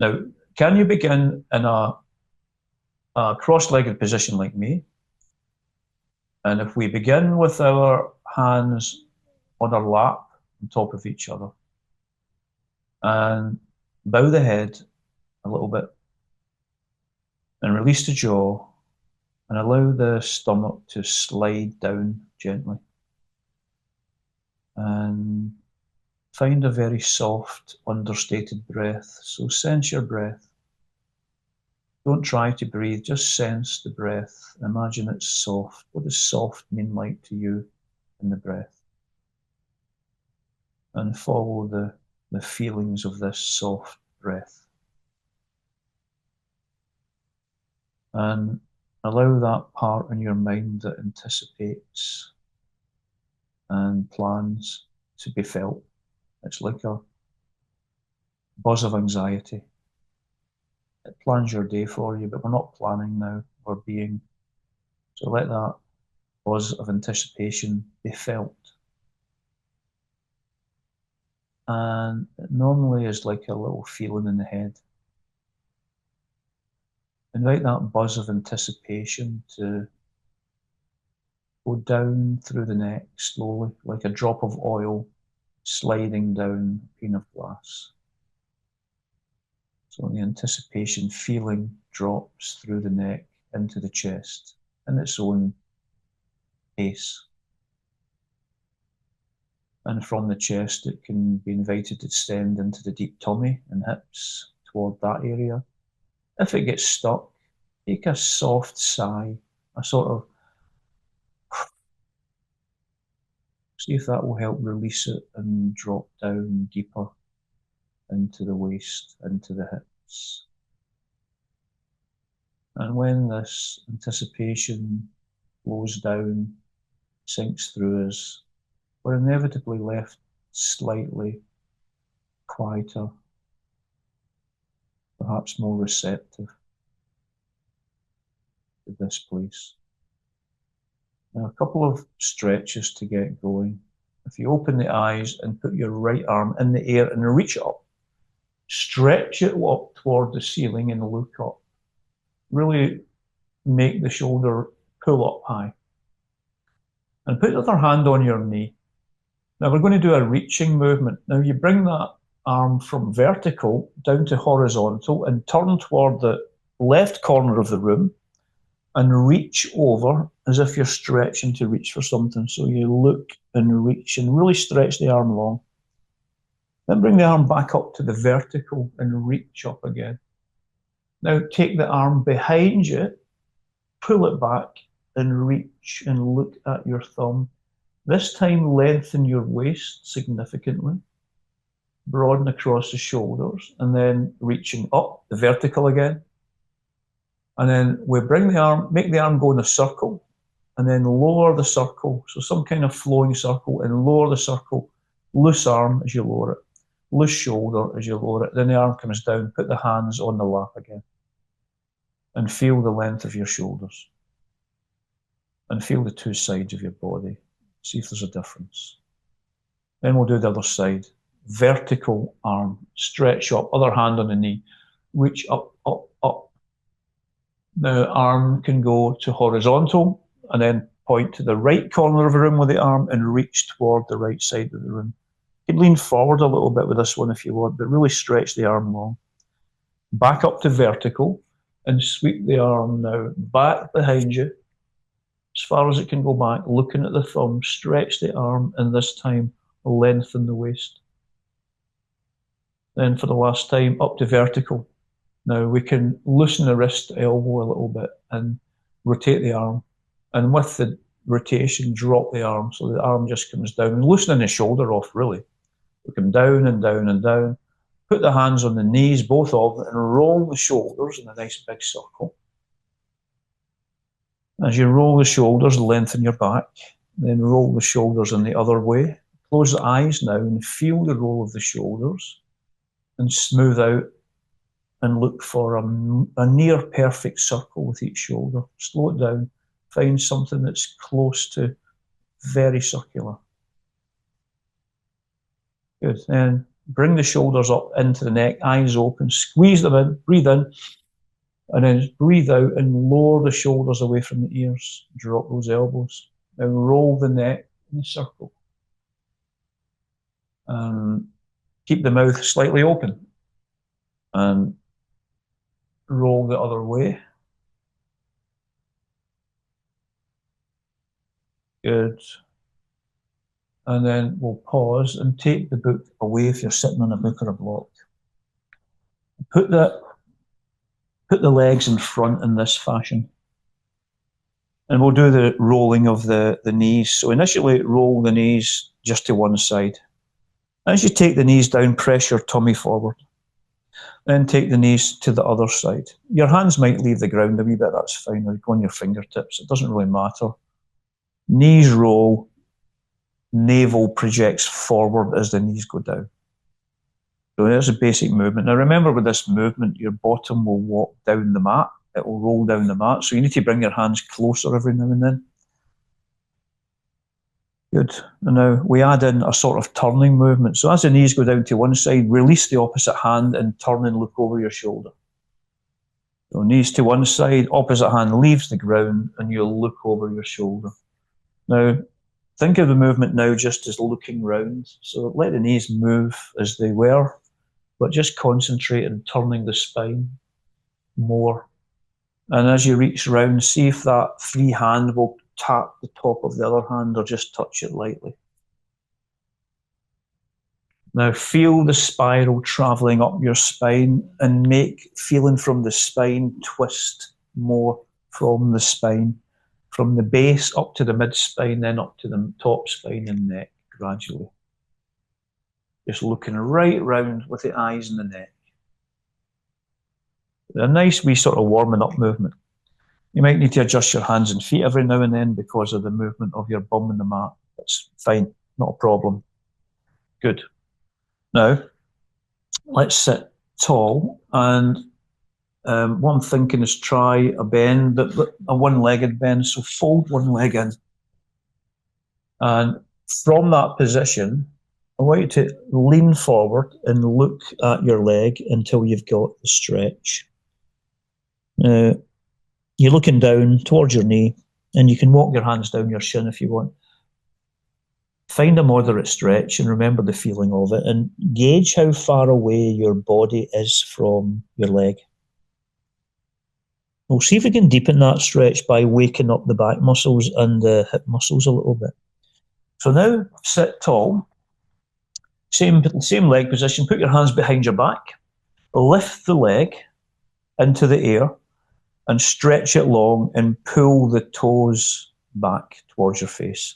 Now, can you begin in a cross-legged position like me? And if we begin with our hands on our lap on top of each other and bow the head a little bit and release the jaw and allow the stomach to slide down gently. And find a very soft, understated breath. So sense your breath. Don't try to breathe, just sense the breath. Imagine it's soft. What does soft mean like to you in the breath? And follow the feelings of this soft breath. And allow that part in your mind that anticipates and plans to be felt. It's like a buzz of anxiety. It plans your day for you, but we're not planning now, we're being. So let that buzz of anticipation be felt. And it normally is like a little feeling in the head. Invite that buzz of anticipation to go down through the neck slowly, like a drop of oil sliding down a pane of glass. So the anticipation feeling drops through the neck into the chest in its own pace. And from the chest, it can be invited to descend into the deep tummy and hips toward that area. If it gets stuck, take a soft sigh, a sort of, see if that will help release it and drop down deeper into the waist, into the hips. And when this anticipation flows down, sinks through us, we're inevitably left slightly quieter, perhaps more receptive to this place. Now, a couple of stretches to get going. If you open the eyes and put your right arm in the air and reach up, stretch it up toward the ceiling and look up. Really make the shoulder pull up high. And put the other hand on your knee. Now we're going to do a reaching movement. Now you bring that arm from vertical down to horizontal and turn toward the left corner of the room and reach over as if you're stretching to reach for something. So you look and reach and really stretch the arm long. Then bring the arm back up to the vertical and reach up again. Now take the arm behind you, pull it back and reach and look at your thumb. This time lengthen your waist significantly, broaden across the shoulders, and then reaching up, the vertical again. And then we bring the arm, make the arm go in a circle, and then lower the circle, so some kind of flowing circle, and lower the circle, loose arm as you lower it, loose shoulder as you lower it, then the arm comes down, put the hands on the lap again, and feel the length of your shoulders, and feel the two sides of your body. See if there's a difference. Then we'll do the other side. Vertical arm, stretch up, other hand on the knee, reach up, up, up. Now arm can go to horizontal and then point to the right corner of the room with the arm and reach toward the right side of the room. You can lean forward a little bit with this one if you want, but really stretch the arm long. Back up to vertical and sweep the arm now back behind you, as far as it can go back, looking at the thumb, stretch the arm, and this time lengthen the waist. Then for the last time, up to vertical. Now we can loosen the wrist elbow a little bit and rotate the arm. And with the rotation, drop the arm so the arm just comes down, loosening the shoulder off really. We come down and down and down. Put the hands on the knees, both of them, and roll the shoulders in a nice big circle. As you roll the shoulders, lengthen your back, then roll the shoulders in the other way. Close the eyes now and feel the roll of the shoulders and smooth out and look for a near perfect circle with each shoulder. Slow it down, find something that's close to very circular. Good, then bring the shoulders up into the neck, eyes open, squeeze them in, and then breathe out and lower the shoulders away from the ears. Drop those elbows and roll the neck in a circle. Keep the mouth slightly open and roll the other way. Good. And then we'll pause and take the book away if you're sitting on a book or a block. Put the legs in front in this fashion. And we'll do the rolling of the knees. So initially roll the knees just to one side. As you take the knees down, press your tummy forward. Then take the knees to the other side. Your hands might leave the ground a wee bit, that's fine, or go on your fingertips. It doesn't really matter. Knees roll, navel projects forward as the knees go down. So there's a basic movement. Now remember, with this movement, your bottom will walk down the mat. It will roll down the mat. So you need to bring your hands closer every now and then. Good. And now we add in a sort of turning movement. So as the knees go down to one side, release the opposite hand and turn and look over your shoulder. So knees to one side, opposite hand leaves the ground, and you'll look over your shoulder. Now, think of the movement now just as looking round. So let the knees move as they were, but just concentrate on turning the spine more. And as you reach round, see if that free hand will tap the top of the other hand or just touch it lightly. Now feel the spiral traveling up your spine and feeling from the spine twist more from the spine, from the base up to the mid-spine, then up to the top spine and neck gradually. Just looking right round with the eyes and the neck. A nice wee sort of warming up movement. You might need to adjust your hands and feet every now and then because of the movement of your bum in the mat. That's fine, not a problem. Good. Now, let's sit tall. And what I'm thinking is try a bend, a one-legged bend. So fold one leg in. And from that position, I want you to lean forward and look at your leg until you've got the stretch. You're looking down towards your knee, and you can walk your hands down your shin if you want. Find a moderate stretch and remember the feeling of it, and gauge how far away your body is from your leg. We'll see if we can deepen that stretch by waking up the back muscles and the hip muscles a little bit. So now sit tall, same leg position, put your hands behind your back, lift the leg into the air, and stretch it long and pull the toes back towards your face.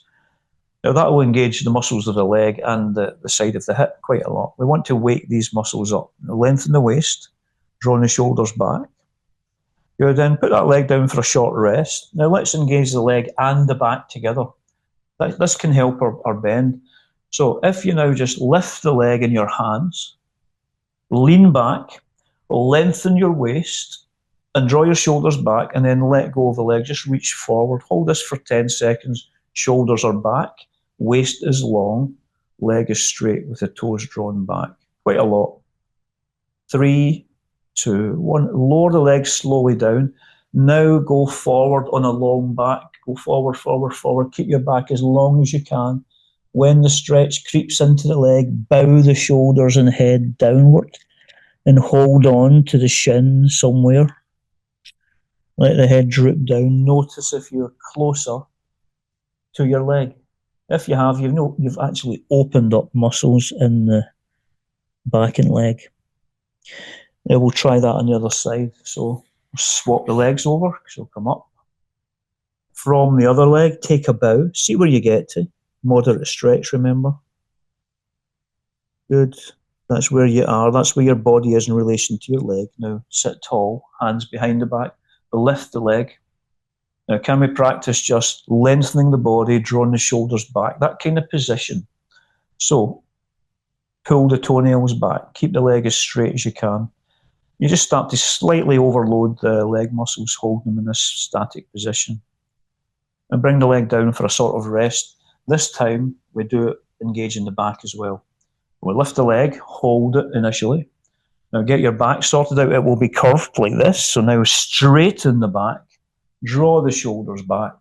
Now that will engage the muscles of the leg and the side of the hip quite a lot. We want to wake these muscles up. Lengthen the waist, drawing the shoulders back. Good, then put that leg down for a short rest. Now let's engage the leg and the back together. This can help our bend. So if you now just lift the leg in your hands, lean back, lengthen your waist, and draw your shoulders back, and then let go of the leg. Just reach forward. Hold this for 10 seconds. Shoulders are back. Waist is long. Leg is straight with the toes drawn back. Quite a lot. 3, 2, 1. Lower the leg slowly down. Now go forward on a long back. Go forward, forward, forward. Keep your back as long as you can. When the stretch creeps into the leg, bow the shoulders and head downward and hold on to the shin somewhere. Let the head droop down. Notice if you're closer to your leg. If you have, you've actually opened up muscles in the back and leg. Now we'll try that on the other side. So swap the legs over, so come up. From the other leg, take a bow. See where you get to. Moderate stretch, remember. Good. That's where you are. That's where your body is in relation to your leg. Now sit tall, hands behind the back. Lift the leg. Now, can we practice just lengthening the body, drawing the shoulders back, that kind of position? So, pull the toenails back, keep the leg as straight as you can. You just start to slightly overload the leg muscles, hold them in this static position. And bring the leg down for a sort of rest. This time, we do it engaging the back as well. We'll lift the leg, hold it initially. Now get your back sorted out. It will be curved like this. So now straighten the back, draw the shoulders back,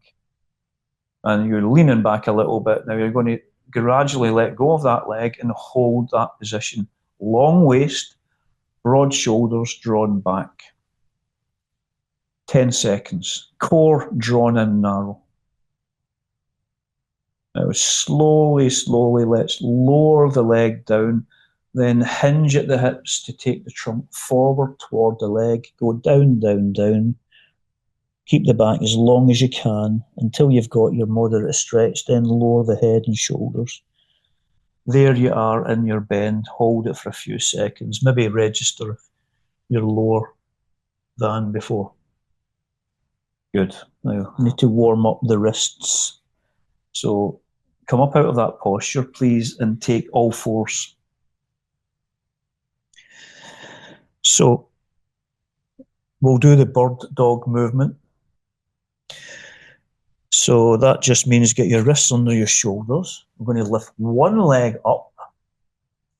and you're leaning back a little bit. Now you're going to gradually let go of that leg and hold that position. Long waist, broad shoulders drawn back. 10 seconds. Core drawn in narrow. Now slowly, slowly, let's lower the leg down, then hinge at the hips to take the trunk forward toward the leg. Go down, down, down. Keep the back as long as you can until you've got your moderate stretch, then lower the head and shoulders. There you are in your bend. Hold it for a few seconds. Maybe register if you're lower than before. Good. Now, I need to warm up the wrists. So come up out of that posture, please, and take all fours. So we'll do the bird dog movement. So that just means get your wrists under your shoulders. We're going to lift one leg up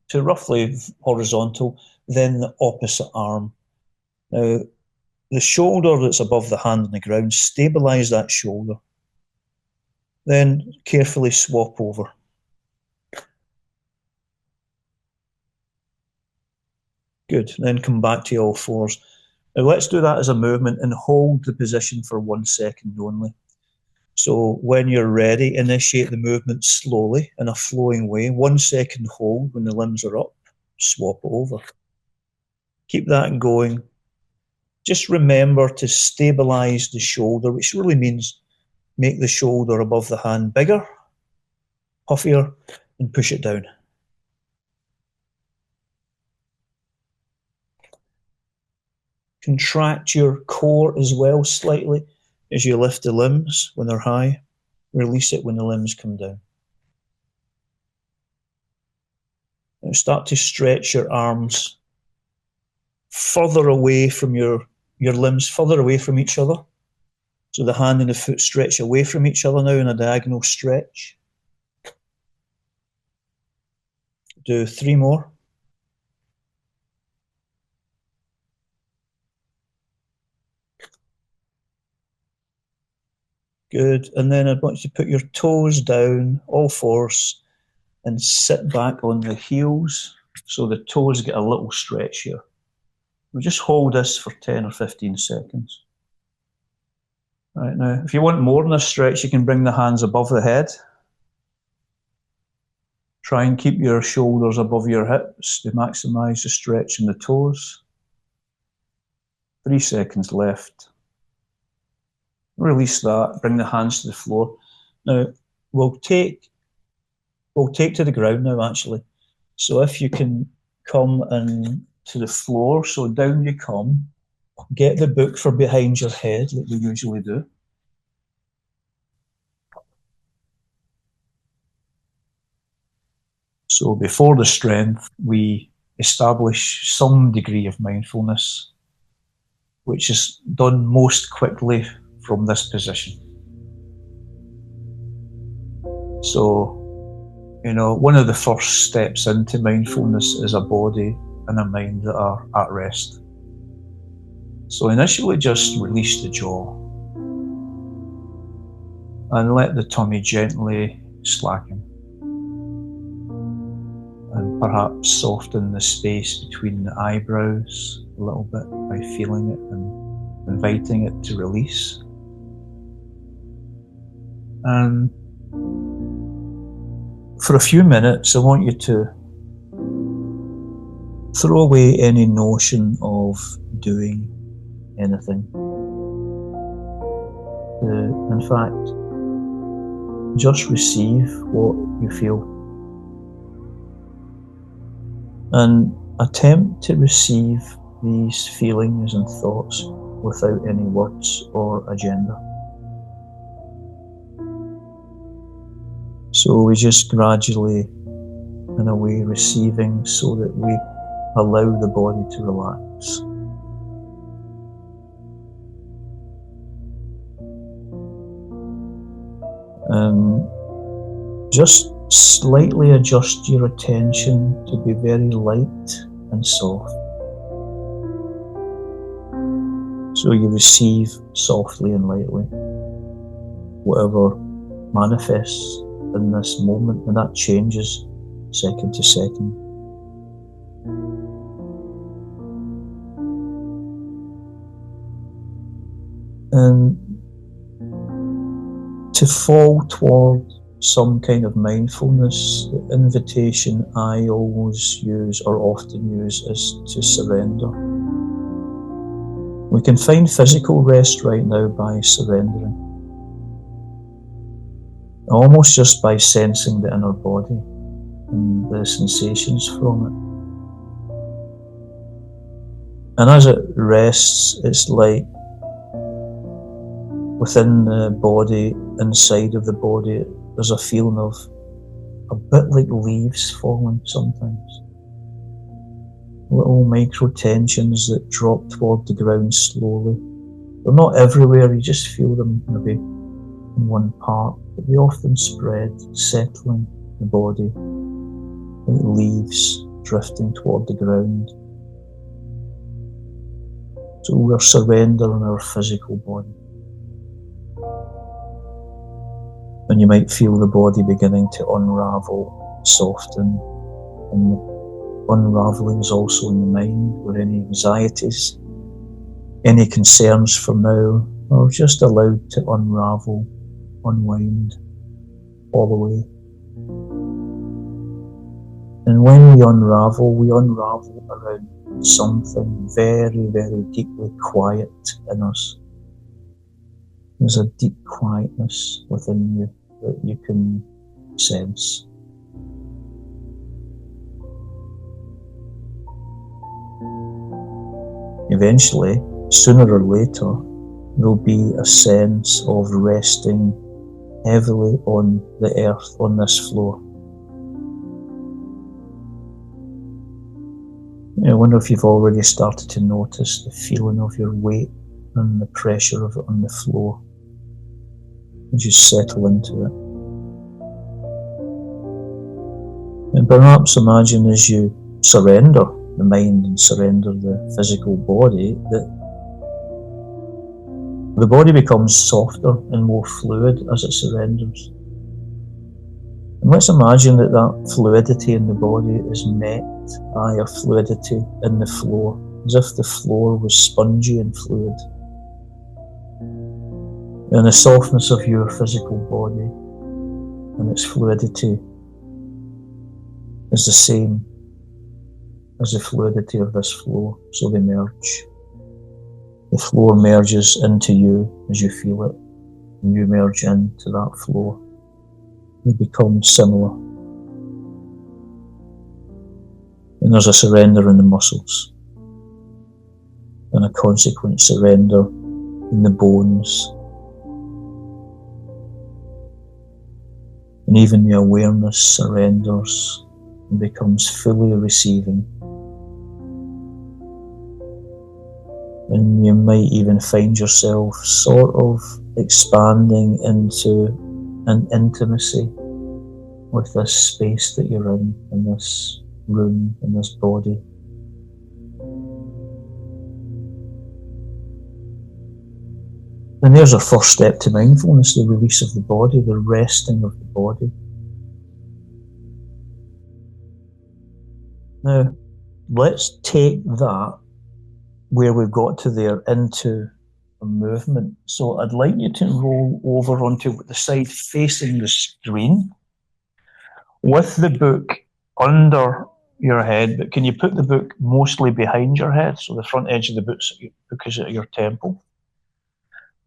to roughly horizontal, then the opposite arm. Now, the shoulder that's above the hand on the ground, stabilise that shoulder. Then carefully swap over. Good. Then come back to all fours. Now let's do that as a movement and hold the position for 1 second only. So when you're ready, initiate the movement slowly in a flowing way. 1 second hold when the limbs are up, swap over. Keep that going. Just remember to stabilise the shoulder, which really means make the shoulder above the hand bigger, puffier, and push it down. Contract your core as well slightly as you lift the limbs when they're high. Release it when the limbs come down. Now start to stretch your arms further away from your limbs, further away from each other. So the hand and the foot stretch away from each other now in a diagonal stretch. Do 3 more. Good. And then I want you to put your toes down, all fours, and sit back on the heels so the toes get a little stretch here. We'll just hold this for 10 or 15 seconds. Right, now, if you want more than a stretch, you can bring the hands above the head. Try and keep your shoulders above your hips to maximise the stretch in the toes. 3 seconds left. Release that, bring the hands to the floor. Now, we'll take to the ground now, actually. So if you can come in to the floor, so down you come, get the book for behind your head, like we usually do. So before the strength, we establish some degree of mindfulness, which is done most quickly from this position. So, one of the first steps into mindfulness is a body and a mind that are at rest. So initially just release the jaw and let the tummy gently slacken. And perhaps soften the space between the eyebrows a little bit by feeling it and inviting it to release. And for a few minutes, I want you to throw away any notion of doing anything. In fact, just receive what you feel. And attempt to receive these feelings and thoughts without any words or agenda. So we just gradually, in a way, receiving so that we allow the body to relax. And just slightly adjust your attention to be very light and soft. So you receive softly and lightly whatever manifests in this moment, and that changes second to second. And to fall toward some kind of mindfulness, the invitation I always use or often use is to surrender. We can find physical rest right now by surrendering, almost just by sensing the inner body and the sensations from it. And as it rests, it's like within the body, inside of the body, there's a feeling of a bit like leaves falling sometimes. Little micro tensions that drop toward the ground slowly. They're not everywhere, you just feel them maybe in one part, but they often spread, settling the body, like leaves drifting toward the ground. So we're surrendering our physical body. And you might feel the body beginning to unravel, soften, and the unraveling is also in the mind, where any anxieties, any concerns for now are just allowed to unravel, unwind, fall away. And when we unravel around something very, very deeply quiet in us. There's a deep quietness within you that you can sense. Eventually, sooner or later, there'll be a sense of resting heavily on the earth, on this floor. I wonder if you've already started to notice the feeling of your weight and the pressure of it on the floor as you settle into it. And perhaps imagine as you surrender the mind and surrender the physical body, that the body becomes softer and more fluid as it surrenders. And let's imagine that that fluidity in the body is met by a fluidity in the floor, as if the floor was spongy and fluid. And the softness of your physical body and its fluidity is the same as the fluidity of this floor, so they merge. The floor merges into you as you feel it, and you merge into that floor. They become similar. And there's a surrender in the muscles, and a consequent surrender in the bones. And even the awareness surrenders and becomes fully receiving. And you might even find yourself sort of expanding into an intimacy with this space that you're in this room, in this body. And there's our first step to mindfulness, the release of the body, the resting of the body. Now, let's take that, where we've got to there, into a movement. So I'd like you to roll over onto the side facing the screen with the book under your head, but can you put the book mostly behind your head, so the front edge of the book is at your temple?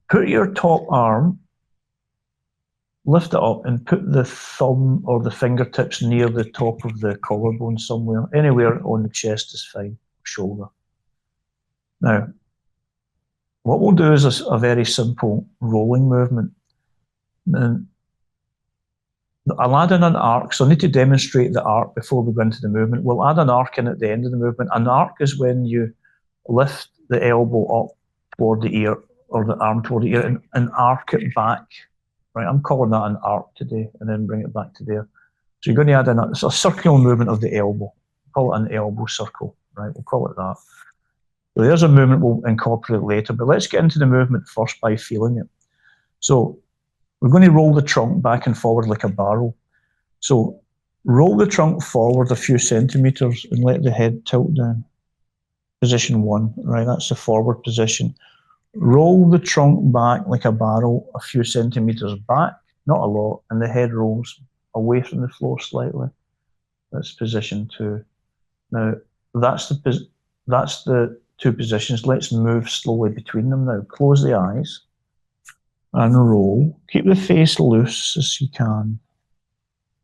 Put your top arm, lift it up, and put the thumb or the fingertips near the top of the collarbone somewhere. Anywhere on the chest is fine, shoulder. Now, what we'll do is a very simple rolling movement. And I'll add in an arc, so I need to demonstrate the arc before we go into the movement. We'll add an arc in at the end of the movement. An arc is when you lift the elbow up toward the ear, or the arm toward the ear, and arc it back. Right, I'm calling that an arc today, and then bring it back to there. So you're going to add in a circular movement of the elbow. Call it an elbow circle, right? We'll call it that. So there's a movement we'll incorporate later, but let's get into the movement first by feeling it. So we're going to roll the trunk back and forward like a barrel. So roll the trunk forward a few centimeters and let the head tilt down. Position 1, right? That's the forward position. Roll the trunk back like a barrel a few centimeters back, not a lot, and the head rolls away from the floor slightly. That's position 2. Now, that's the 2 positions. Let's move slowly between them now. Close the eyes and roll. Keep the face loose as you can.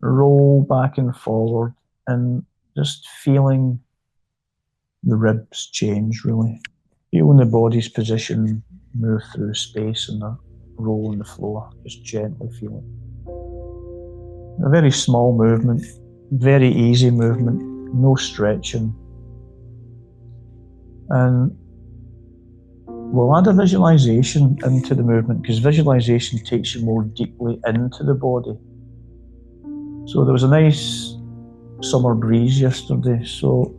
Roll back and forward and just feeling the ribs change, really. Feeling the body's position move through space and the roll on the floor. Just gently feel it. A very small movement, very easy movement, no stretching. And we'll add a visualization into the movement because visualization takes you more deeply into the body. So there was a nice summer breeze yesterday. So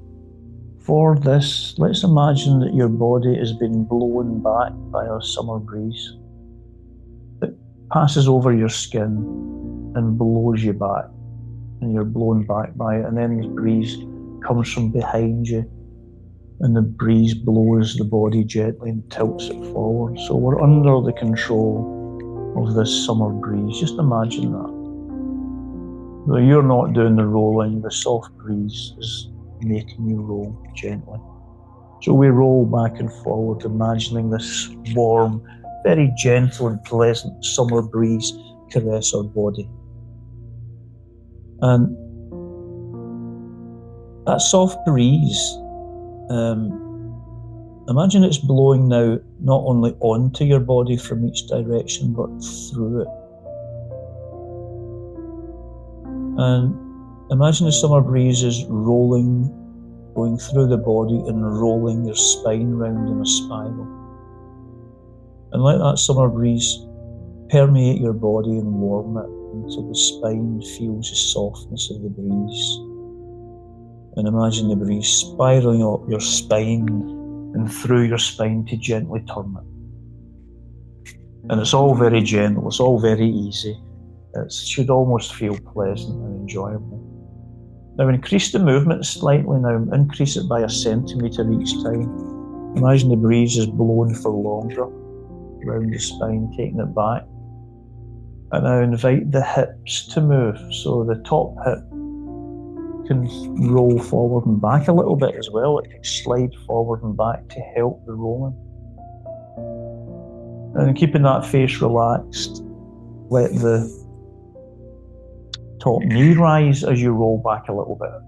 for this, let's imagine that your body has been blown back by a summer breeze. It passes over your skin and blows you back, and you're blown back by it. And then the breeze comes from behind you, and the breeze blows the body gently and tilts it forward. So we're under the control of this summer breeze. Just imagine that. Though you're not doing the rolling, the soft breeze is making you roll gently. So we roll back and forward, imagining this warm, very gentle and pleasant summer breeze caress our body. And that soft breeze, imagine it's blowing now not only onto your body from each direction, but through it. And imagine the summer breeze is rolling, going through the body and rolling your spine round in a spiral. And let that summer breeze permeate your body and warm it until the spine feels the softness of the breeze. And imagine the breeze spiraling up your spine and through your spine to gently turn it. And it's all very gentle, it's all very easy. It should almost feel pleasant and enjoyable. Now increase the movement slightly now, increase it by 1 centimetre each time. Imagine the breeze is blowing for longer around the spine, taking it back. And now invite the hips to move, so the top hip can roll forward and back a little bit as well. It can slide forward and back to help the rolling. And keeping that face relaxed, let the top knee rise as you roll back a little bit,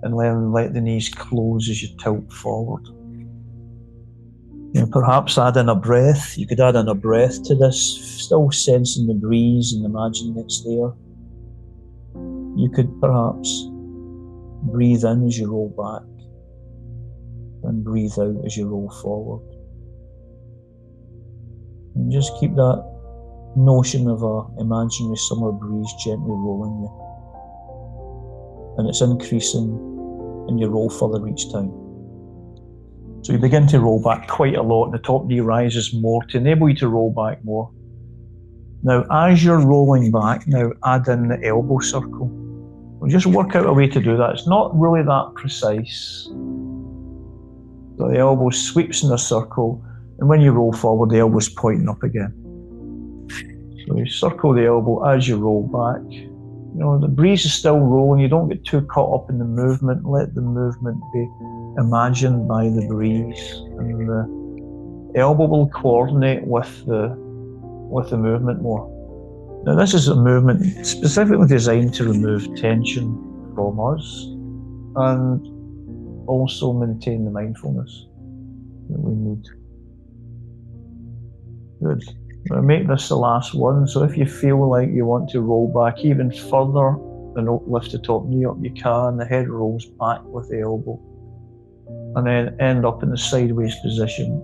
and then let the knees close as you tilt forward. Perhaps add in a breath. You could add in a breath to this, still sensing the breeze and imagining it's there. You could perhaps breathe in as you roll back and breathe out as you roll forward. And just keep that notion of an imaginary summer breeze gently rolling you. And it's increasing and you roll further each time. So you begin to roll back quite a lot, and the top knee rises more to enable you to roll back more. Now, as you're rolling back, now add in the elbow circle. We'll just work out a way to do that. It's not really that precise. So the elbow sweeps in a circle, and when you roll forward, the elbow's pointing up again. So you circle the elbow as you roll back. The breeze is still rolling. You don't get too caught up in the movement. Let the movement be imagined by the breeze, and the elbow will coordinate with the movement more. Now this is a movement specifically designed to remove tension from us and also maintain the mindfulness that we need. Good. Now make this the last one. So if you feel like you want to roll back even further and lift the top knee up, you can. The head rolls back with the elbow, and then end up in the sideways position,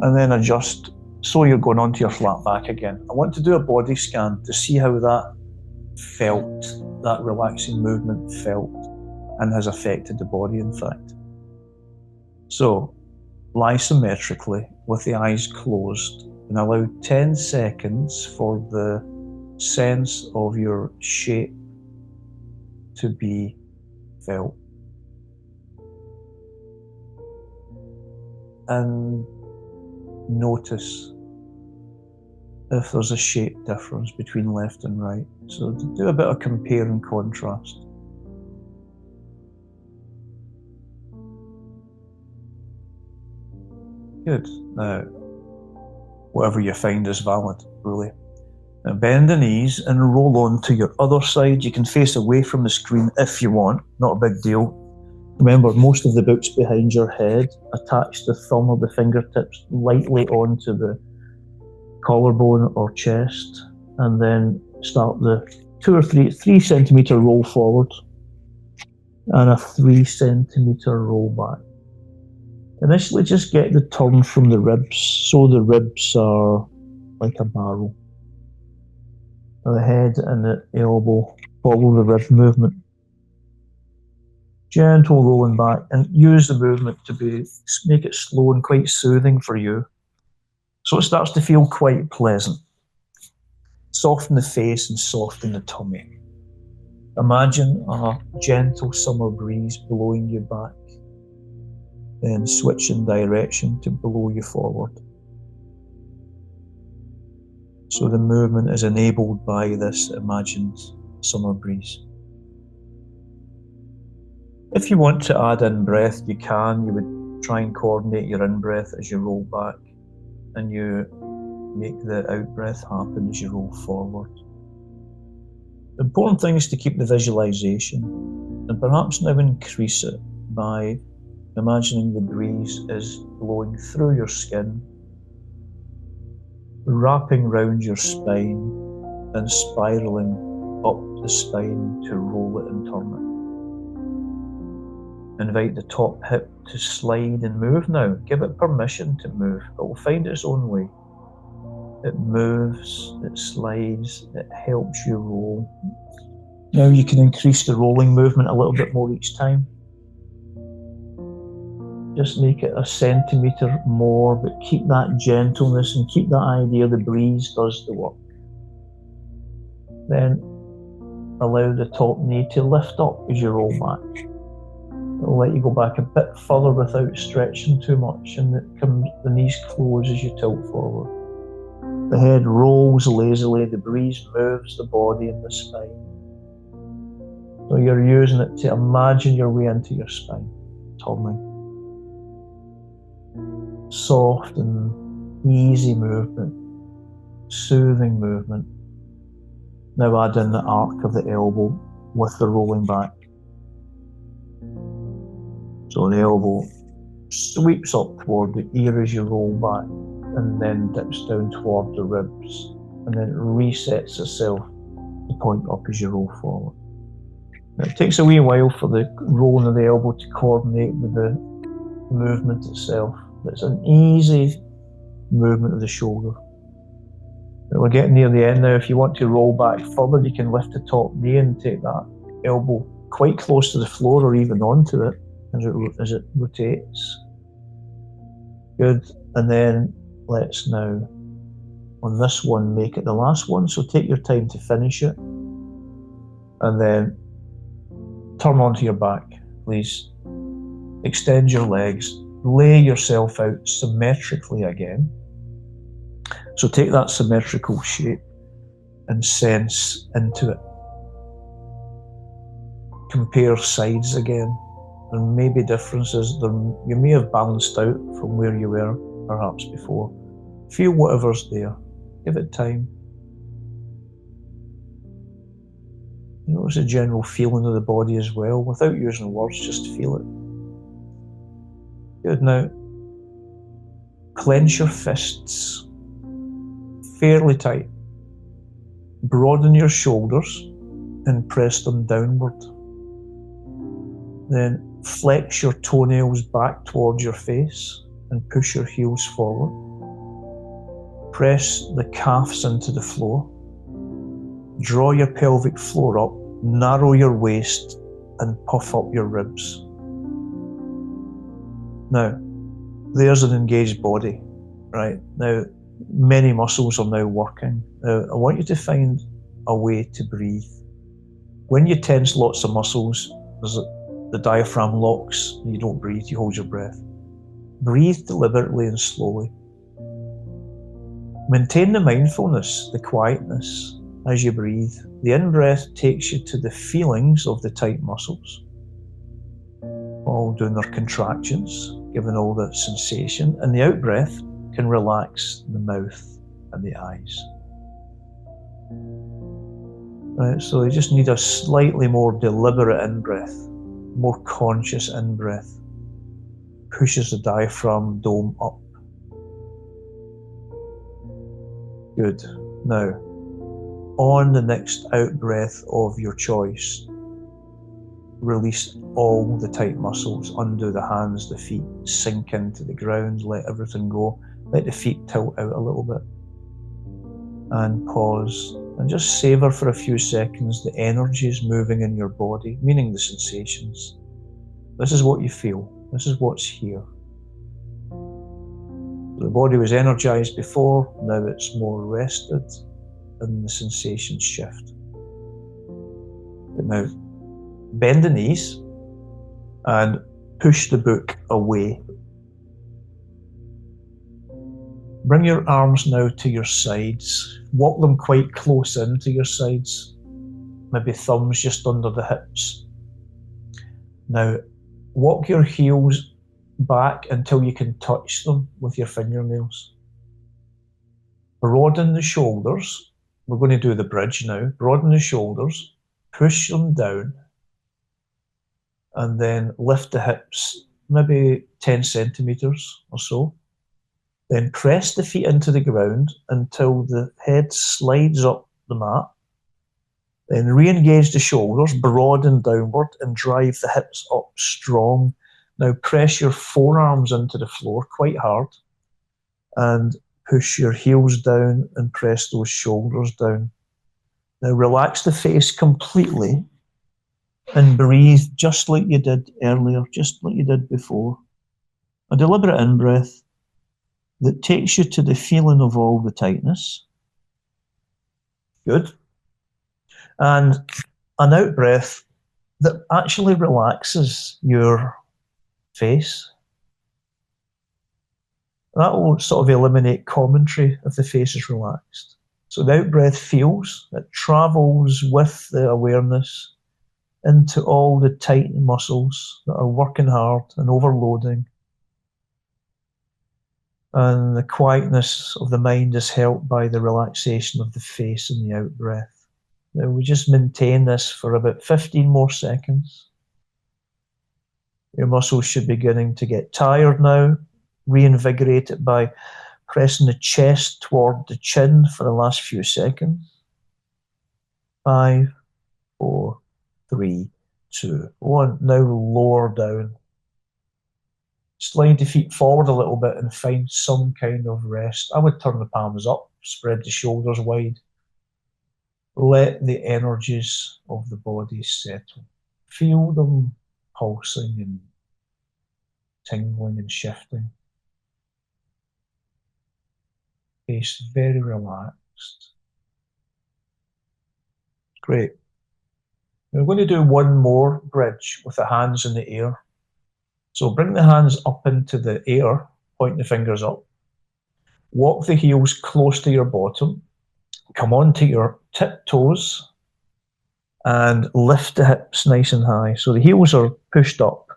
and then adjust so you're going onto your flat back again. I want to do a body scan to see how that felt that relaxing movement felt and has affected the body, in fact. So, lie symmetrically with the eyes closed and allow 10 seconds for the sense of your shape to be felt. And notice if there's a shape difference between left and right. So do a bit of compare and contrast. Good. Now, whatever you find is valid, really. Now bend the knees and roll on to your other side. You can face away from the screen if you want, not a big deal. Remember, most of the book's behind your head. Attach the thumb or the fingertips lightly onto the collarbone or chest, and then start the 3 centimetre roll forward and a 3 centimetre roll back. Initially, just get the turn from the ribs, so the ribs are like a barrel. The head and the elbow follow the rib movement. Gentle rolling back, and use the movement to make it slow and quite soothing for you. So it starts to feel quite pleasant. Soften the face and soften the tummy. Imagine a gentle summer breeze blowing you back, then switch in direction to blow you forward. So the movement is enabled by this imagined summer breeze. If you want to add in breath, you can. You would try and coordinate your in-breath as you roll back, and you make the out-breath happen as you roll forward. The important thing is to keep the visualization, and perhaps now increase it by imagining the breeze is blowing through your skin, wrapping round your spine and spiraling up the spine to roll it and turn it. Invite the top hip to slide and move now. Give it permission to move. It will find its own way. It moves, it slides, it helps you roll. Now you can increase the rolling movement a little bit more each time. Just make it a centimetre more, but keep that gentleness and keep that idea the breeze does the work. Then allow the top knee to lift up as you roll back. It'll let you go back a bit further without stretching too much, and the knees close as you tilt forward. The head rolls lazily, the breeze moves the body and the spine. So you're using it to imagine your way into your spine, turning. Soft and easy movement, soothing movement. Now add in the arc of the elbow with the rolling back. So the elbow sweeps up toward the ear as you roll back, and then dips down toward the ribs, and then resets itself to point up as you roll forward. Now it takes a wee while for the rolling of the elbow to coordinate with the movement itself, but it's an easy movement of the shoulder. We're getting near the end now. If you want to roll back further, you can lift the top knee and take that elbow quite close to the floor or even onto it as it rotates. Good. And then let's now, on this one, make it the last one. So take your time to finish it. And then turn onto your back, please. Extend your legs. Lay yourself out symmetrically again. So take that symmetrical shape and sense into it. Compare sides again. There may be differences. You may have balanced out from where you were perhaps before. Feel whatever's there. Give it time. Notice the general feeling of the body as well, without using words, just feel it. Good. Now, clench your fists fairly tight. Broaden your shoulders and press them downward. Then flex your toenails back towards your face and push your heels forward. Press the calves into the floor. Draw your pelvic floor up narrow your waist and puff up your ribs. Now, there's an engaged body, right? Now, many muscles are now working. Now, I want you to find a way to breathe. When you tense lots of muscles, the diaphragm locks and you don't breathe, you hold your breath. Breathe deliberately and slowly. Maintain the mindfulness, the quietness as you breathe. The in-breath takes you to the feelings of the tight muscles, all doing their contractions, giving all the sensation, and the out-breath can relax the mouth and the eyes. Right, so you just need a slightly more deliberate in-breath, more conscious in-breath. Pushes the diaphragm dome up. Good. Now, on the next out-breath of your choice, release all the tight muscles, undo the hands, the feet, sink into the ground, let everything go. Let the feet tilt out a little bit. And pause and just savor for a few seconds the energies moving in your body, meaning the sensations. This is what you feel. This is what's here. The body was energized before, now it's more rested and the sensations shift. But now, bend the knees and push the book away. Bring your arms now to your sides. Walk them quite close into your sides. Maybe thumbs just under the hips. Now, walk your heels back until you can touch them with your fingernails. Broaden the shoulders. We're going to do the bridge now. Broaden the shoulders, push them down, and then lift the hips, maybe 10 centimeters or so. Then press the feet into the ground until the head slides up the mat. Then re-engage the shoulders, broaden downward, and drive the hips up strong. Now press your forearms into the floor quite hard and push your heels down and press those shoulders down. Now relax the face completely and breathe just like you did earlier, just like you did before. A deliberate in-breath that takes you to the feeling of all the tightness. Good. And an out-breath that actually relaxes your face. That will sort of eliminate commentary if the face is relaxed. So the out-breath feels, it travels with the awareness into all the tight muscles that are working hard and overloading. And the quietness of the mind is helped by the relaxation of the face and the out-breath. Now we just maintain this for about 15 more seconds. Your muscles should be beginning to get tired now. Reinvigorate it by pressing the chest toward the chin for the last few seconds. 5, 4, 3, 2, 1. Now lower down. Slide the feet forward a little bit and find some kind of rest. I would turn the palms up, spread the shoulders wide. Let the energies of the body settle. Feel them pulsing and tingling and shifting. Face very relaxed. Great. We're going to do one more bridge with the hands in the air. So bring the hands up into the air, point the fingers up. Walk the heels close to your bottom. Come onto your tiptoes and lift the hips nice and high. So the heels are pushed up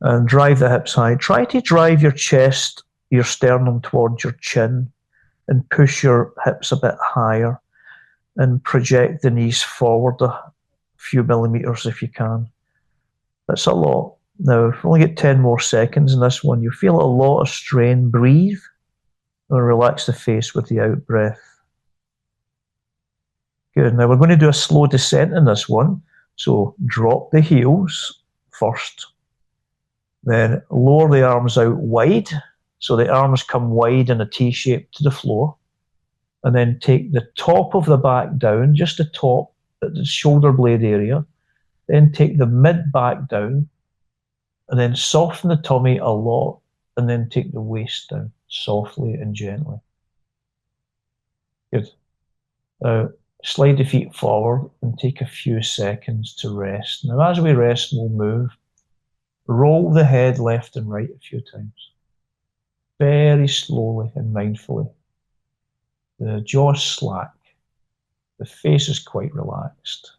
and drive the hips high. Try to drive your chest, your sternum towards your chin and push your hips a bit higher and project the knees forward a few millimeters if you can. That's a lot. Now, if we only get 10 more seconds in this one, you feel a lot of strain. Breathe and relax the face with the out breath. Good. Now we're going to do a slow descent in this one. So drop the heels first. Then lower the arms out wide. So the arms come wide in a T shape to the floor. And then take the top of the back down, just the top, at the shoulder blade area. Then take the mid back down, and then soften the tummy a lot, and then take the waist down softly and gently. Good. Now, slide the feet forward and take a few seconds to rest. Now, as we rest, we'll move. Roll the head left and right a few times. Very slowly and mindfully. The jaw slack. The face is quite relaxed.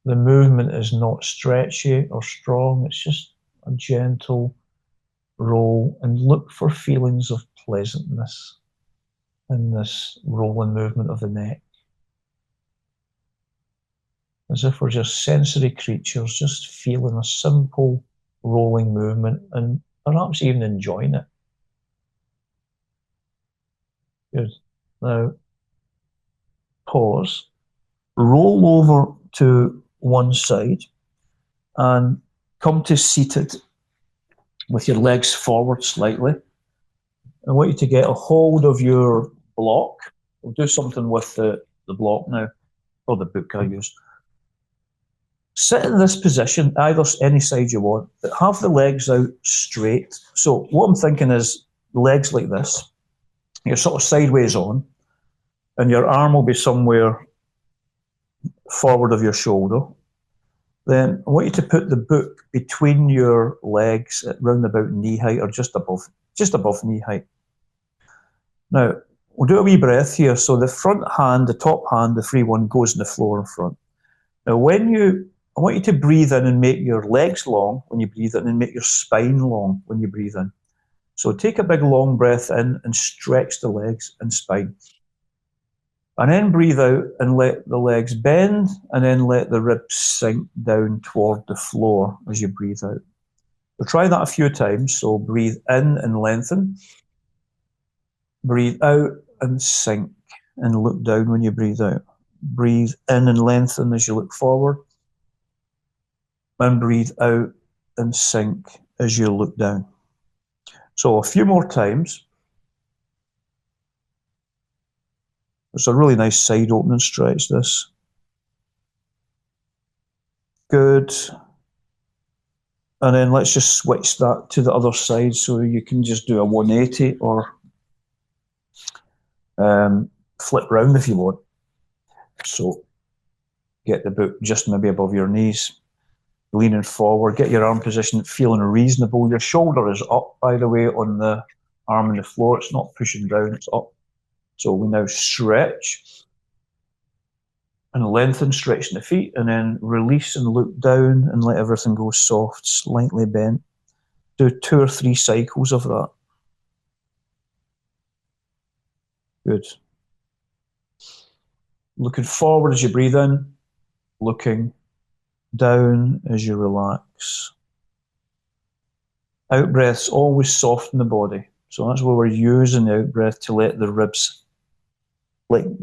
The movement is not stretchy or strong. It's just a gentle roll, and look for feelings of pleasantness in this rolling movement of the neck. As if we're just sensory creatures, just feeling a simple rolling movement and perhaps even enjoying it. Good. Now, pause, roll over to one side and come to seated with your legs forward slightly. I want you to get a hold of your block. We'll do something with the block now, or the book I used. Sit in this position, either any side you want, but have the legs out straight. So what I'm thinking is legs like this. You're sort of sideways on, and your arm will be somewhere forward of your shoulder. Then I want you to put the book between your legs at round about knee height, or just above knee height. Now, we'll do a wee breath here. So the front hand, the top hand, the free one, goes on the floor in front. Now, I want you to breathe in and make your legs long when you breathe in, and make your spine long when you breathe in. So take a big long breath in and stretch the legs and spine. And then breathe out and let the legs bend, and then let the ribs sink down toward the floor as you breathe out. We'll try that a few times. So breathe in and lengthen. Breathe out and sink and look down when you breathe out. Breathe in and lengthen as you look forward. And breathe out and sink as you look down. So a few more times. It's a really nice side opening stretch, this. Good. And then let's just switch that to the other side, so you can just do a 180 or flip round if you want. So get the book just maybe above your knees. Leaning forward, get your arm position feeling reasonable. Your shoulder is up, by the way, on the arm on the floor. It's not pushing down, it's up. So we now stretch and lengthen, stretching the feet, and then release and look down and let everything go soft, slightly bent. Do 2 or 3 cycles of that. Good. Looking forward as you breathe in, looking down as you relax. Out breaths always soften the body. So that's where we're using the out breath to let the ribs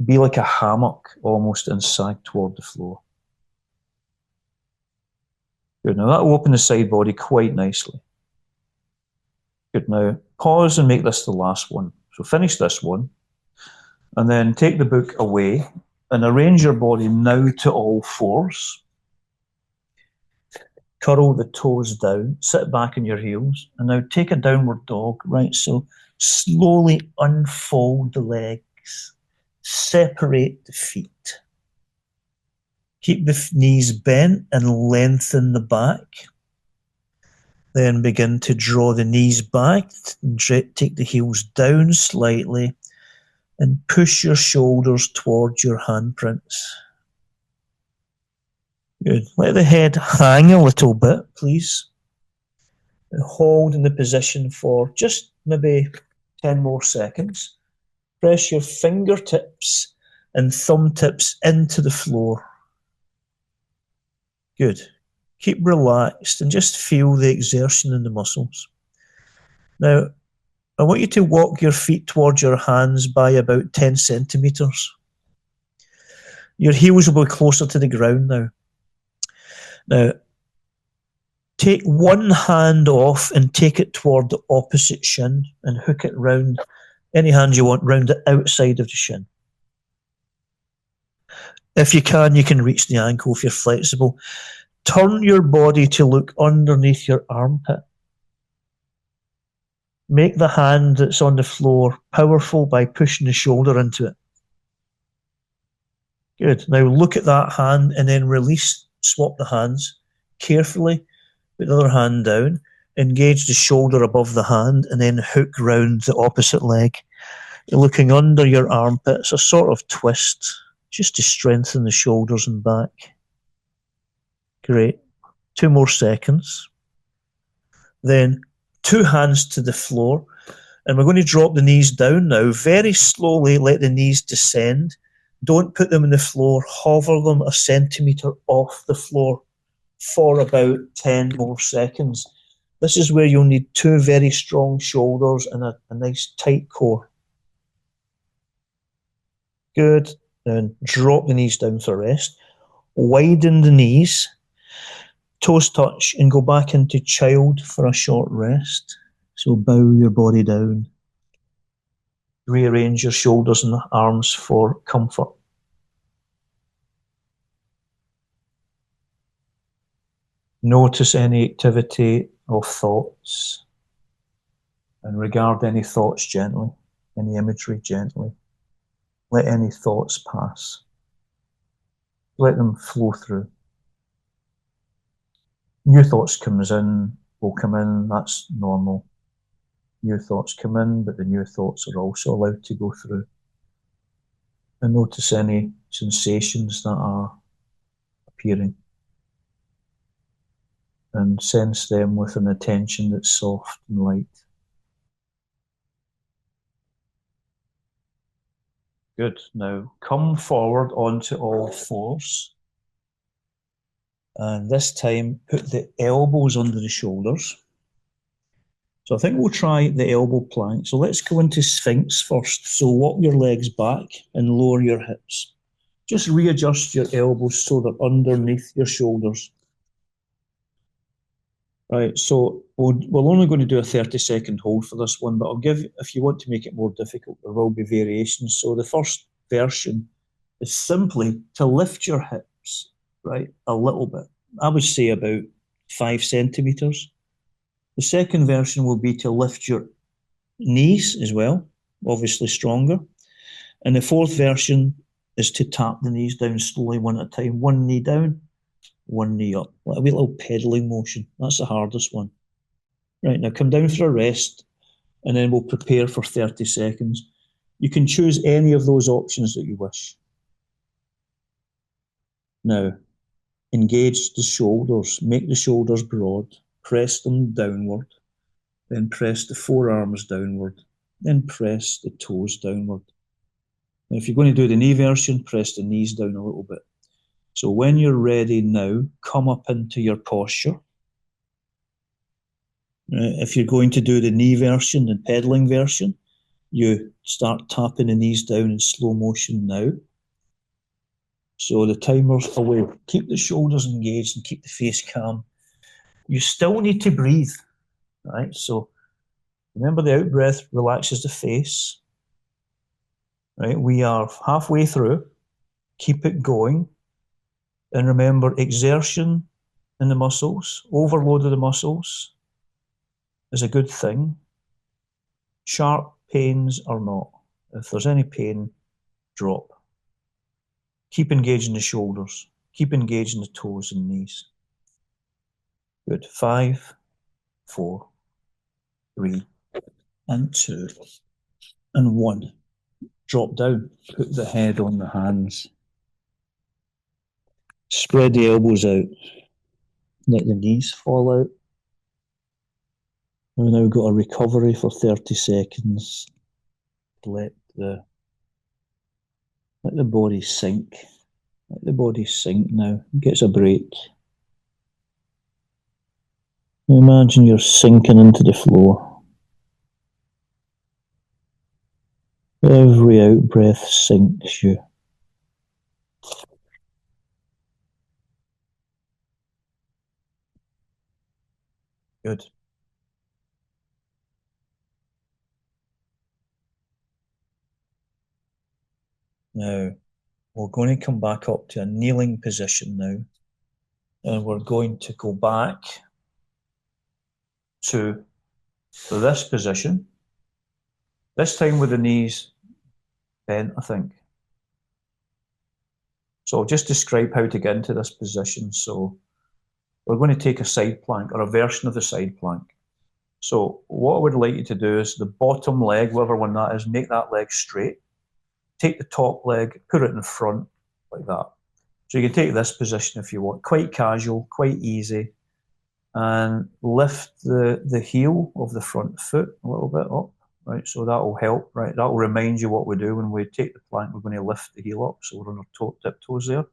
be like a hammock almost and sag toward the floor. Good. Now that will open the side body quite nicely. Good. Now pause and make this the last one. So finish this one and then take the book away and arrange your body now to all fours. Curl the toes down, sit back on your heels, and now take a downward dog, right? So slowly unfold the legs, separate the feet. Keep the knees bent and lengthen the back. Then begin to draw the knees back, and take the heels down slightly, and push your shoulders towards your handprints. Good. Let the head hang a little bit, please. And hold in the position for just maybe 10 more seconds. Press your fingertips and thumb tips into the floor. Good. Keep relaxed and just feel the exertion in the muscles. Now, I want you to walk your feet towards your hands by about 10 centimeters. Your heels will be closer to the ground now. Now, take one hand off and take it toward the opposite shin and hook it round, any hand you want, round the outside of the shin. If you can reach the ankle if you're flexible. Turn your body to look underneath your armpit. Make the hand that's on the floor powerful by pushing the shoulder into it. Good. Now look at that hand and then release, swap the hands carefully. Put the other hand down, engage the shoulder above the hand, and then hook round the opposite leg. You're looking under your armpit. It's a sort of twist, just to strengthen the shoulders and back. Great. 2 more seconds. Then 2 hands to the floor. And we're going to drop the knees down now. Very slowly let the knees descend. Don't put them on the floor. Hover them a centimetre off the floor for about 10 more seconds. This is where you'll need 2 very strong shoulders and a nice tight core. Good. Then drop the knees down for rest. Widen the knees. Toes touch and go back into child for a short rest. So bow your body down. Rearrange your shoulders and arms for comfort. Notice any activity of thoughts and regard any thoughts gently, any imagery gently. Let any thoughts pass. Let them flow through. New thoughts will come in, that's normal. New thoughts come in, but the new thoughts are also allowed to go through. And notice any sensations that are appearing. And sense them with an attention that's soft and light. Good. Now come forward onto all fours. And this time put the elbows under the shoulders. So I think we'll try the elbow plank. So let's go into Sphinx first. So walk your legs back and lower your hips. Just readjust your elbows so they're underneath your shoulders. Right, so we're only going to do a 30-second hold for this one, but I'll give, if you want to make it more difficult, there will be variations. So the first version is simply to lift your hips, right, a little bit. I would say about 5 centimetres. The second version will be to lift your knees as well, obviously stronger. And the fourth version is to tap the knees down slowly one at a time. One knee down, one knee up. A wee little pedaling motion. That's the hardest one. Right, now come down for a rest, and then we'll prepare for 30 seconds. You can choose any of those options that you wish. Now, engage the shoulders. Make the shoulders broad. Press them downward. Then press the forearms downward. Then press the toes downward. Now, if you're going to do the knee version, press the knees down a little bit. So when you're ready now, come up into your posture. If you're going to do the knee version and pedaling version, you start tapping the knees down in slow motion now. So the timer's away. Keep the shoulders engaged and keep the face calm. You still need to breathe, right? So remember the out breath relaxes the face, right? We are halfway through. Keep it going. And remember, exertion in the muscles, overload of the muscles is a good thing. Sharp pains are not. If there's any pain, drop. Keep engaging the shoulders. Keep engaging the toes and knees. Good. 5, 4, 3, and 2, and 1. Drop down. Put the head on the hands. Spread the elbows out. Let the knees fall out. We've now got a recovery for 30 seconds. Let the body sink. Let the body sink now. It gets a break. Imagine you're sinking into the floor. Every out breath sinks you. Good. Now, We're going to come back up to a kneeling position now. And we're going to go back to this position. This time with the knees bent, I think. So I'll just describe how to get into this position. So we're going to take a side plank or a version of the side plank. So what I would like you to do is the bottom leg, whatever one that is, make that leg straight. Take the top leg, put it in front like that. So you can take this position if you want, quite casual, quite easy. And lift the heel of the front foot a little bit up, right? So that will help, right? That will remind you what we do when we take the plank. We're going to lift the heel up, so we're on our tiptoes there.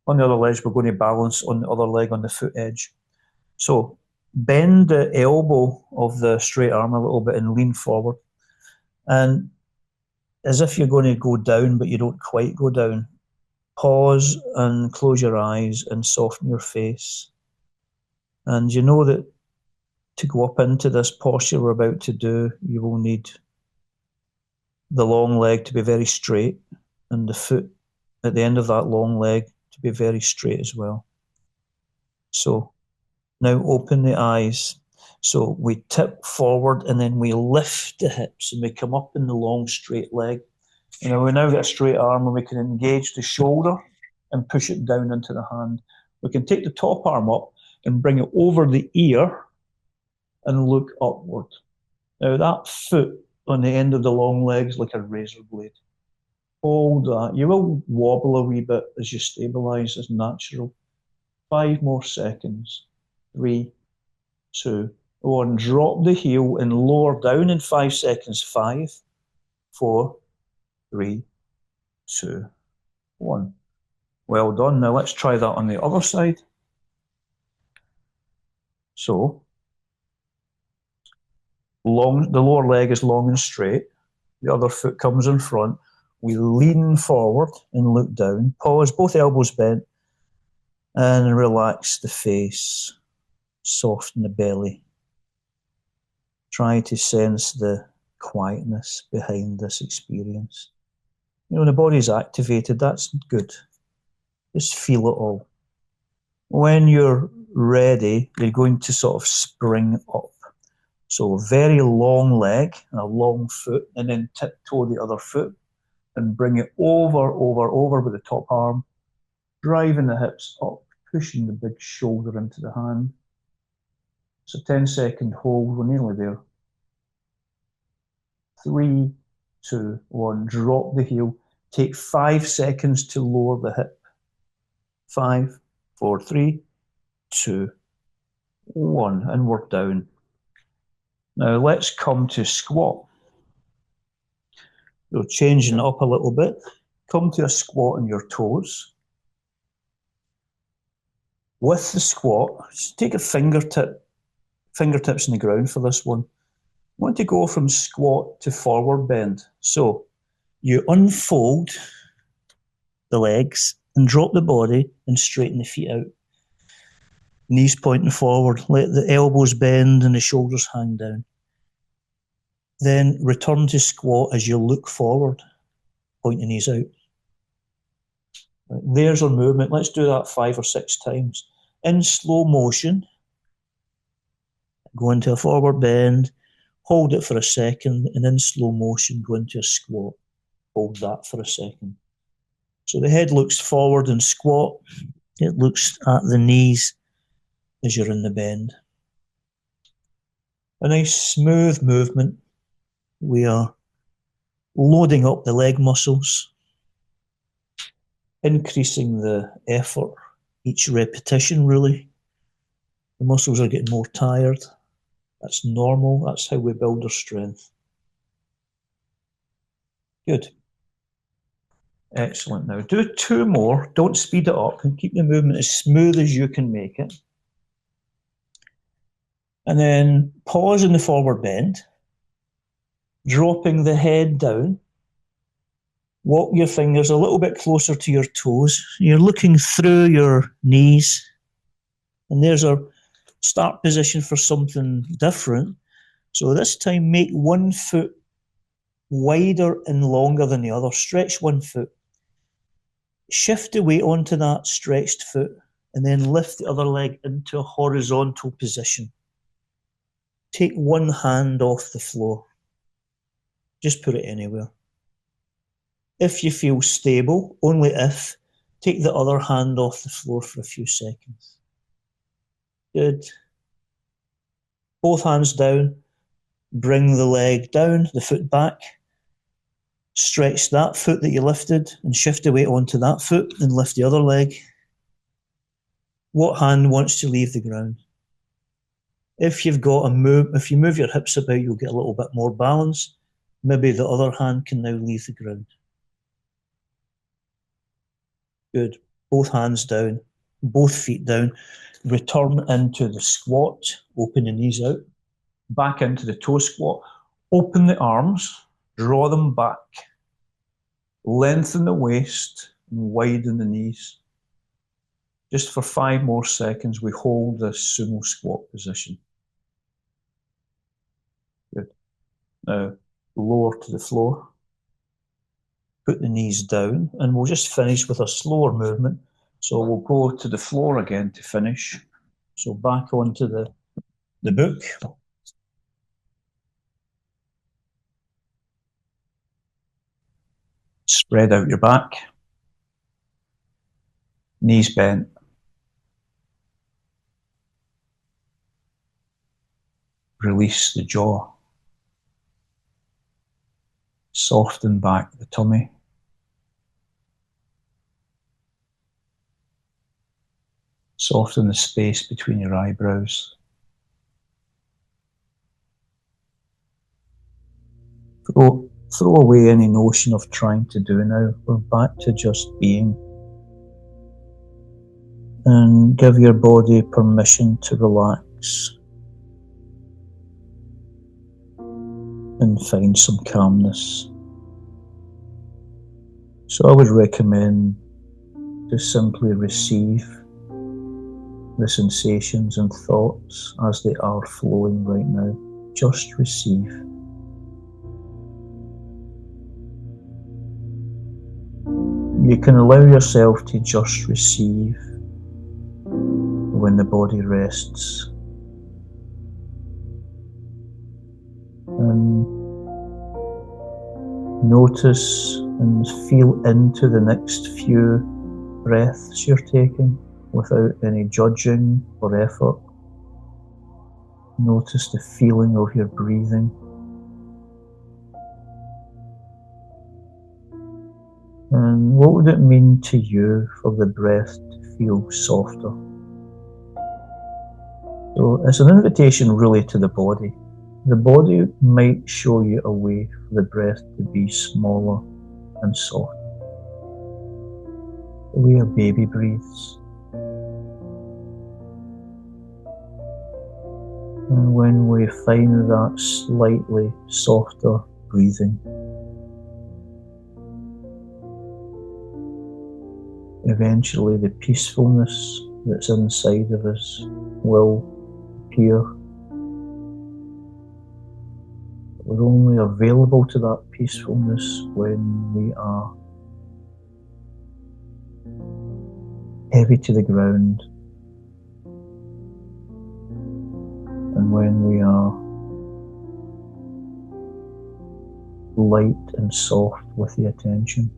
On the other leg, we're going to balance on the other leg on the foot edge. So bend the elbow of the straight arm a little bit and lean forward. And as if you're going to go down, but you don't quite go down, pause and close your eyes and soften your face. And you know that to go up into this posture we're about to do, you will need the long leg to be very straight and the foot at the end of that long leg to be very straight as well. So now open the eyes. So we tip forward and then we lift the hips and we come up in the long straight leg. You know, we now get a straight arm and we can engage the shoulder and push it down into the hand. We can take the top arm up and bring it over the ear and look upward. Now that foot on the end of the long leg is like a razor blade. Hold that. You will wobble a wee bit as you stabilise, as natural. 5 more seconds. 3, 2, 1. Drop the heel and lower down in 5 seconds. 5, 4, 3, 2, 1. Well done. Now let's try that on the other side. So, the lower leg is long and straight. The other foot comes in front. We lean forward and look down. Pause, both elbows bent. And relax the face. Soften the belly. Try to sense the quietness behind this experience. You know, when the body's activated, that's good. Just feel it all. When you're ready, you're going to sort of spring up. So a very long leg and a long foot, and then tiptoe the other foot and bring it over with the top arm, driving the hips up, pushing the big shoulder into the hand. So 10-second hold, we're nearly there. 3, 2, 1, drop the heel. Take 5 seconds to lower the hip. 5, 4, 3, 2, 1, and work down. Now let's come to squat. You're changing it up a little bit. Come to a squat on your toes. With the squat, just take a fingertips in the ground for this one. I want to go from squat to forward bend. So you unfold the legs and drop the body and straighten the feet out. Knees pointing forward. Let the elbows bend and the shoulders hang down. Then return to squat as you look forward. Point the knees out. There's our movement. Let's do that 5 or 6 times. In slow motion, go into a forward bend, hold it for a second, and in slow motion, go into a squat. Hold that for a second. So the head looks forward in squat. It looks at the knees as you're in the bend. A nice smooth movement. We are loading up the leg muscles, increasing the effort each repetition, really. The muscles are getting more tired. That's normal. That's how we build our strength. Good. Excellent. Now do 2 more. Don't speed it up and keep the movement as smooth as you can make it. And then pause in the forward bend, dropping the head down. Walk your fingers a little bit closer to your toes. You're looking through your knees. And there's our start position for something different. So this time make one foot wider and longer than the other. Stretch one foot. Shift the weight onto that stretched foot and then lift the other leg into a horizontal position. Take one hand off the floor. Just put it anywhere. If you feel stable, only if, take the other hand off the floor for a few seconds. Good. Both hands down. Bring the leg down, the foot back. Stretch that foot that you lifted and shift the weight onto that foot and lift the other leg. What hand wants to leave the ground? If you move your hips about, you'll get a little bit more balance. Maybe the other hand can now leave the ground. Good. Both hands down, both feet down. Return into the squat. Open the knees out. Back into the toe squat. Open the arms. Draw them back. Lengthen the waist and widen the knees. Just for 5 more seconds, we hold this sumo squat position. Good. Now, lower to the floor. Put the knees down, and we'll just finish with a slower movement. So we'll go to the floor again to finish. So back onto the book. Spread out your back. Knees bent. Release the jaw. Soften back the tummy. Soften the space between your eyebrows. Throw away any notion of trying to do now. We're back to just being. And give your body permission to relax and find some calmness. So I would recommend to simply receive the sensations and thoughts as they are flowing right now. Just receive. You can allow yourself to just receive when the body rests. And notice and feel into the next few breaths you're taking without any judging or effort. Notice the feeling of your breathing. And what would it mean to you for the breath to feel softer? So it's an invitation really to the body. The body might show you a way for the breath to be smaller and soft. The way a baby breathes. And when we find that slightly softer breathing, eventually the peacefulness that's inside of us will appear. We're only available to that peacefulness when we are heavy to the ground and when we are light and soft with the attention.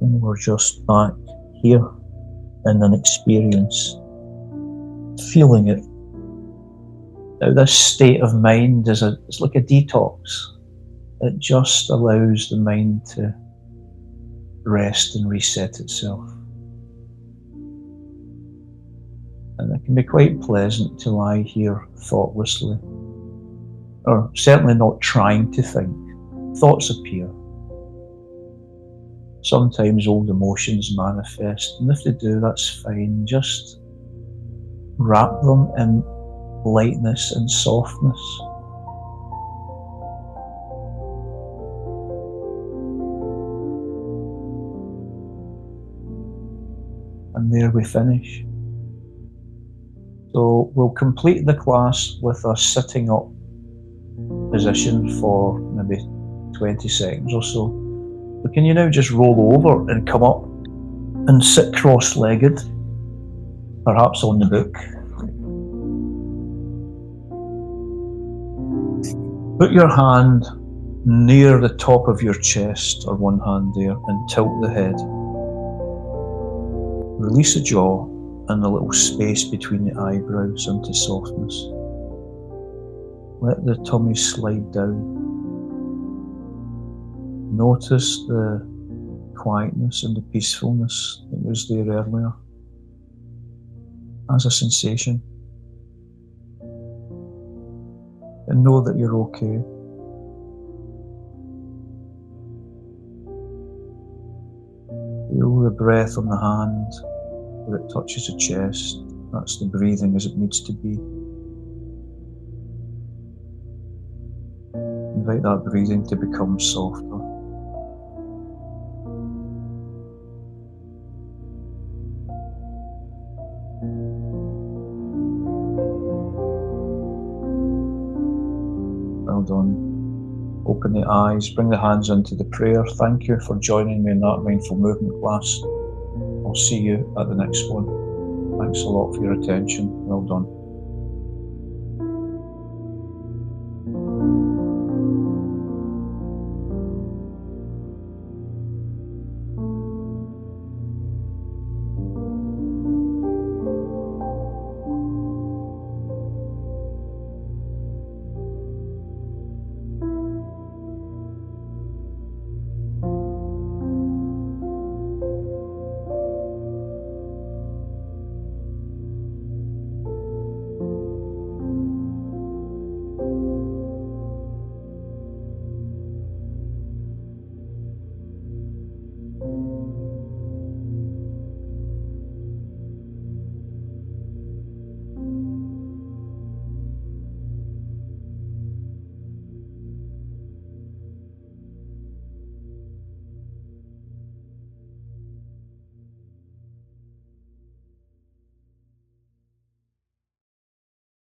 And we're just back here in an experience, feeling it. Now this state of mind it's like a detox. It just allows the mind to rest and reset itself. And it can be quite pleasant to lie here thoughtlessly, or certainly not trying to think. Thoughts appear. Sometimes old emotions manifest, and if they do, that's fine. Just wrap them in lightness and softness. And there we finish. So we'll complete the class with us sitting up position for maybe 20 seconds or so. But can you now just roll over and come up and sit cross-legged, perhaps on the book? Put your hand near the top of your chest, or one hand there, and tilt the head. Release the jaw and the little space between the eyebrows into softness. Let the tummy slide down. Notice the quietness and the peacefulness that was there earlier as a sensation. And know that you're okay. Feel the breath on the hand where it touches the chest. That's the breathing as it needs to be. Invite that breathing to become softer. Well done. Open the eyes, bring the hands into the prayer. Thank you for joining me in that mindful movement class. I'll see you at the next one. Thanks a lot for your attention. Well done.